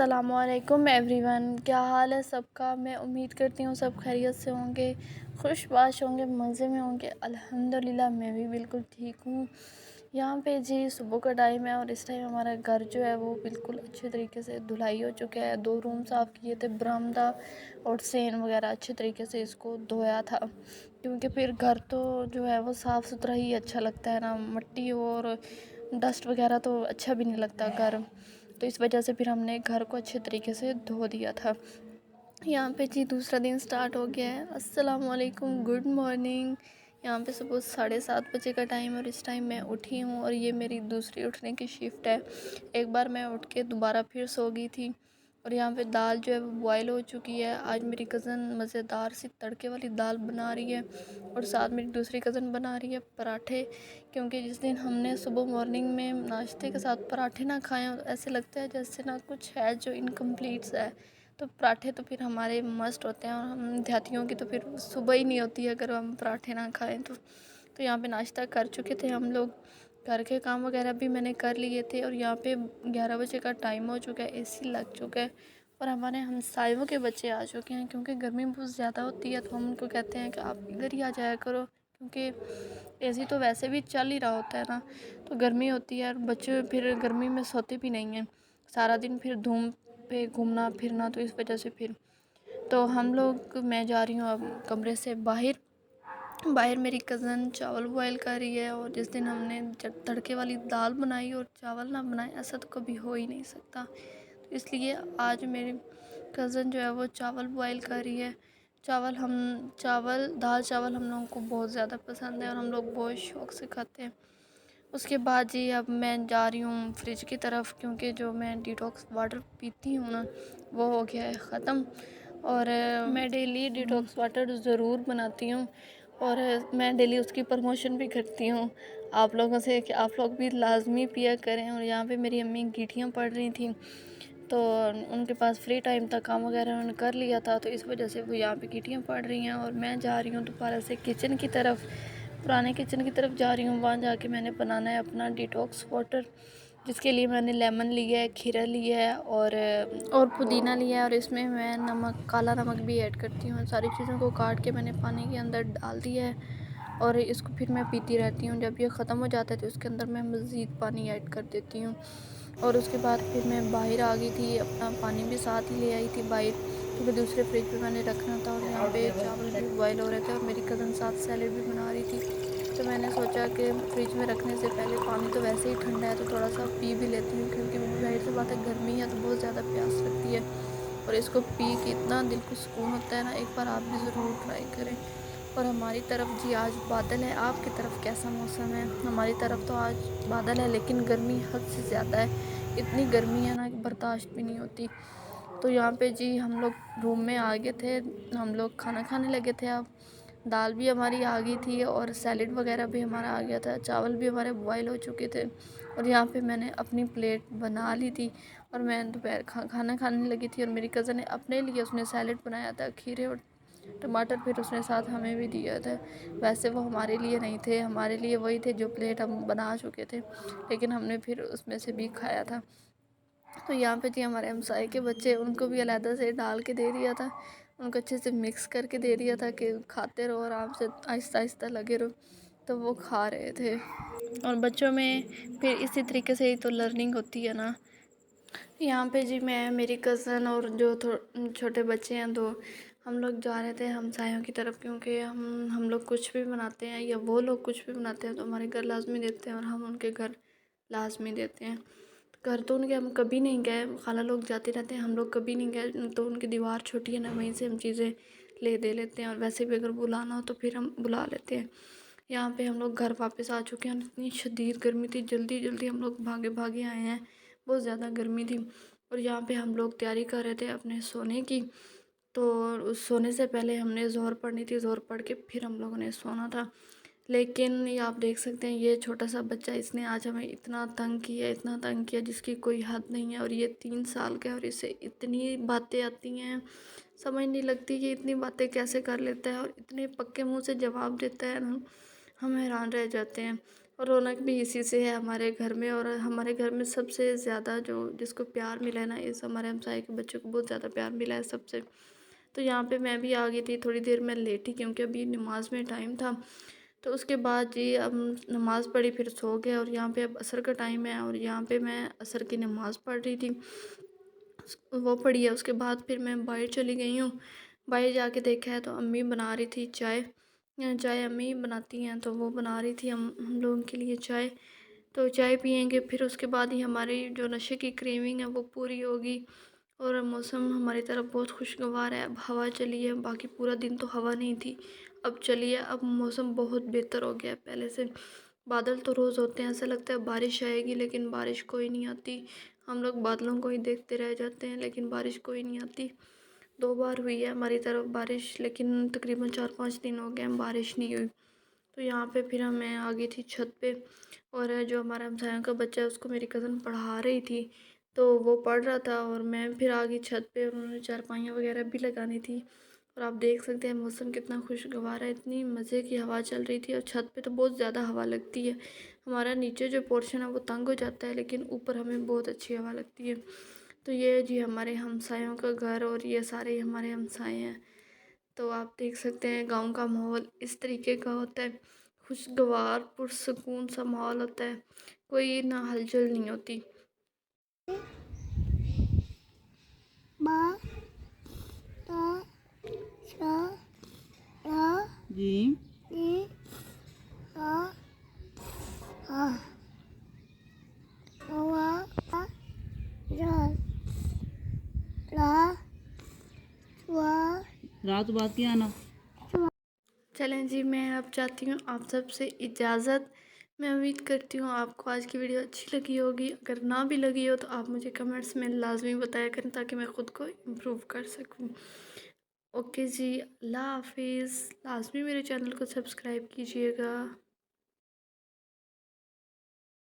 अस्सलामुअलैकुम एवरीवन, क्या हाल है सबका। मैं उम्मीद करती हूँ सब खैरियत से होंगे, खुशबाश होंगे, मज़े में होंगे। अल्हम्दुलिल्लाह मैं भी बिल्कुल ठीक हूँ। यहाँ पे जी सुबह का टाइम है और इस टाइम हमारा घर जो है वो बिल्कुल अच्छे तरीके से धुलाई हो चुका है। 2 रूम साफ़ किए थे, बरामदा और सेन वगैरह अच्छे तरीके से इसको धोया था, क्योंकि फिर घर तो जो है वो साफ़ सुथरा ही अच्छा लगता है ना। मिट्टी और डस्ट वगैरह तो अच्छा भी नहीं लगता घर, तो इस वजह से फिर हमने घर को अच्छे तरीके से धो दिया था। यहाँ पे जी दूसरा दिन स्टार्ट हो गया है। अस्सलाम वालेकुम, गुड मॉर्निंग। यहाँ पे सुबह 7:30 बजे का टाइम और इस टाइम मैं उठी हूँ और ये मेरी दूसरी उठने की शिफ्ट है। एक बार मैं उठ के दोबारा फिर सो गई थी और यहाँ पे दाल जो है वो बॉयल हो चुकी है। आज मेरी कज़न मज़ेदार सी तड़के वाली दाल बना रही है और साथ मेरी दूसरी कज़न बना रही है पराठे, क्योंकि जिस दिन हमने सुबह मॉर्निंग में नाश्ते के साथ पराठे ना खाएं ऐसे लगता है जैसे ना कुछ है जो इनकम्प्लीट है। तो पराठे तो फिर हमारे मस्ट होते हैं और हम देहातियों की तो फिर सुबह ही नहीं होती है अगर हम पराठे ना खाएं तो यहाँ पे नाश्ता कर चुके थे हम लोग। घर के काम वगैरह भी मैंने कर लिए थे और यहाँ पे 11 बजे का टाइम हो चुका है, एसी लग चुका है और हमारे हमसायों के बच्चे आ चुके हैं, क्योंकि गर्मी बहुत ज़्यादा होती है तो हम उनको कहते हैं कि आप इधर ही आ जाया करो, क्योंकि एसी तो वैसे भी चल ही रहा होता है ना, तो गर्मी होती है और बच्चे फिर गर्मी में सोते भी नहीं हैं सारा दिन, फिर धूप पे घूमना फिरना, तो इस वजह से फिर तो हम लोग मैं जा रही हूँ अब कमरे से बाहर। बाहर मेरी कज़न चावल बॉयल कर रही है और जिस दिन हमने तड़के वाली दाल बनाई और चावल ना बनाए ऐसा तो कभी हो ही नहीं सकता, तो इसलिए आज मेरी कज़न जो है वो चावल बॉयल कर रही है। दाल चावल हम लोगों को बहुत ज़्यादा पसंद है और हम लोग बहुत शौक़ से खाते हैं। उसके बाद जी अब मैं जा रही हूँ फ्रिज की तरफ, क्योंकि जो मैं डिटॉक्स वाटर पीती हूँ ना वो हो गया है ख़त्म और मैं डेली डिटॉक्स वाटर ज़रूर बनाती हूँ और मैं डेली उसकी प्रमोशन भी करती हूँ आप लोगों से कि आप लोग भी लाजमी पिया करें। और यहाँ पे मेरी अम्मी गीटियाँ पढ़ रही थी तो उनके पास फ्री टाइम था, काम वगैरह उन्होंने कर लिया था, तो इस वजह से वो यहाँ पे गीटियाँ पढ़ रही हैं और मैं जा रही हूँ दोबारा से किचन की तरफ, पुराने किचन की तरफ जा रही हूँ। वहाँ जाके मैंने बनाना है अपना डिटॉक्स वाटर, जिसके लिए मैंने लेमन लिया है, खीरा लिया है और पुदीना लिया है और इसमें मैं नमक, काला नमक भी ऐड करती हूँ। सारी चीज़ों को काट के मैंने पानी के अंदर डाल दिया है और इसको फिर मैं पीती रहती हूँ। जब ये ख़त्म हो जाता है तो उसके अंदर मैं मज़ीद पानी ऐड कर देती हूँ और उसके बाद फिर मैं बाहर आ गई थी, अपना पानी भी साथ ही ले आई थी बाहर, क्योंकि दूसरे फ्रिज पे मैंने रखना था और यहाँ पे चावल भी बॉयल हो रहे थे और मेरी कज़न साथ सैलेड भी बना रही थी, तो मैंने सोचा कि फ्रिज में रखने से पहले पानी तो वैसे ही ठंडा है तो थोड़ा सा पी भी लेती हूँ, क्योंकि जाहिर सी बात है गर्मी है तो बहुत ज़्यादा प्यास लगती है और इसको पी के इतना दिल को सुकून होता है ना, एक बार आप भी ज़रूर ट्राई करें। और हमारी तरफ जी आज बादल है, आपकी तरफ कैसा मौसम है? हमारी तरफ तो आज बादल है लेकिन गर्मी हद से ज़्यादा है, इतनी गर्मी है ना कि बर्दाश्त भी नहीं होती। तो यहाँ पे जी हम लोग रूम में आ गए थे, हम लोग खाना खाने लगे थे। अब दाल भी हमारी आ गई थी और सैलेड वगैरह भी हमारा आ गया था, चावल भी हमारे बॉयल हो चुके थे और यहाँ पे मैंने अपनी प्लेट बना ली थी और मैं दोपहर खाना खाने लगी थी और मेरी कज़न ने अपने लिए उसने सैलेड बनाया था, खीरे और टमाटर, फिर उसने साथ हमें भी दिया था। वैसे वो हमारे लिए नहीं थे, हमारे लिए वही थे जो प्लेट हम बना चुके थे, लेकिन हमने फिर उसमें से भी खाया था। तो यहाँ पे जी हमारे हमसाए के बच्चे, उनको भी अलहदा से डाल के दे दिया था, उनको अच्छे से मिक्स करके दे दिया था कि खाते रहो आराम से, आहिस्ता आहिस्ता लगे रहो, तो वो खा रहे थे। और बच्चों में फिर इसी तरीके से ही तो लर्निंग होती है ना। यहाँ पे जी मैं, मेरी कज़न और जो छोटे बच्चे हैं दो, हम लोग जा रहे थे हमसायों की तरफ, क्योंकि हम लोग कुछ भी बनाते हैं या वो लोग कुछ भी बनाते हैं तो हमारे घर लाजमी देते हैं और हम उनके घर लाजमी देते हैं। घर तो उनके हम कभी नहीं गए, खाला लोग जाते रहते हैं, हम लोग कभी नहीं गए, तो उनकी दीवार छोटी है ना, वहीं से हम चीज़ें ले दे लेते हैं और वैसे भी अगर बुलाना हो तो फिर हम बुला लेते हैं। यहाँ पे हम लोग घर वापस आ चुके हैं, इतनी शदीद गर्मी थी, जल्दी जल्दी हम लोग भागे भागे आए हैं, बहुत ज़्यादा गर्मी थी। और यहाँ पे हम लोग तैयारी कर रहे थे अपने सोने की, तो उस सोने से पहले हमने ज़ोहर पढ़नी थी, ज़ोहर पढ़ के फिर हम लोगों ने सोना था। लेकिन ये आप देख सकते हैं ये छोटा सा बच्चा, इसने आज हमें इतना तंग किया, इतना तंग किया जिसकी कोई हद नहीं है, और ये 3 साल का है और इसे इतनी बातें आती हैं, समझ नहीं लगती कि इतनी बातें कैसे कर लेता है और इतने पक्के मुंह से जवाब देता है ना, हम हैरान रह जाते हैं। और रौनक भी इसी से है हमारे घर में। और हमारे घर में सबसे ज़्यादा जो जिसको प्यार मिला है ना, इस हमारे हमसाए के बच्चों को बहुत ज़्यादा प्यार मिला है सबसे। तो यहाँ पे मैं भी आ गई थी, थोड़ी देर मैं लेटी क्योंकि अभी नमाज में टाइम था। तो उसके बाद जी अब नमाज़ पढ़ी, फिर सो गए। और यहाँ पे अब असर का टाइम है और यहाँ पे मैं असर की नमाज़ पढ़ रही थी, वो पढ़ी है। उसके बाद फिर मैं बाहर चली गई हूँ। बाहर जाके देखा है तो अम्मी बना रही थी चाय। चाय अम्मी बनाती हैं, तो वो बना रही थी हम लोगों के लिए चाय। तो चाय पियेंगे, फिर उसके बाद ही हमारी जो नशे की क्रेविंग है वो पूरी होगी। और मौसम हमारी तरफ बहुत खुशगवार है, अब हवा चली है, बाकी पूरा दिन तो हवा नहीं थी, अब चली है। अब मौसम बहुत बेहतर हो गया है पहले से। बादल तो रोज़ होते हैं, ऐसा लगता है बारिश आएगी, लेकिन बारिश कोई नहीं आती। हम लोग बादलों को ही देखते रह जाते हैं, लेकिन बारिश कोई नहीं आती। 2 बार हुई है हमारी तरफ बारिश, लेकिन तकरीबन 4-5 दिन हो गए हैं बारिश नहीं हुई। तो यहाँ पे फिर मैं आ गई थी छत पे। और जो हमारा हमसाया का बच्चा है उसको मेरी कज़न पढ़ा रही थी, तो वो पढ़ रहा था और मैं फिर आ गई छत पे। उन्होंने चारपाइयाँ वगैरह भी लगानी थी। और आप देख सकते हैं मौसम कितना खुशगवार है, इतनी मज़े की हवा चल रही थी। और छत पे तो बहुत ज़्यादा हवा लगती है, हमारा नीचे जो पोर्शन है वो तंग हो जाता है, लेकिन ऊपर हमें बहुत अच्छी हवा लगती है। तो ये जी हमारे हमसायों का घर, और ये सारे हमारे हमसाए हैं। तो आप देख सकते हैं गांव का माहौल इस तरीके का होता है, खुशगवार पुरसकून सा माहौल होता है, कोई ना हलचल नहीं होती। बा ता सा रा जी नी सा हा वा रा ला वा रात बात की आना। चलें जी, मैं अब चाहती हूँ आप सबसे इजाज़त। मैं उम्मीद करती हूँ आपको आज की वीडियो अच्छी लगी होगी। अगर ना भी लगी हो तो आप मुझे कमेंट्स में लाजमी बताया करें, ताकि मैं ख़ुद को इम्प्रूव कर सकूँ। ओके जी, अल्लाह हाफिज़। लाजमी मेरे चैनल को सब्सक्राइब कीजिएगा।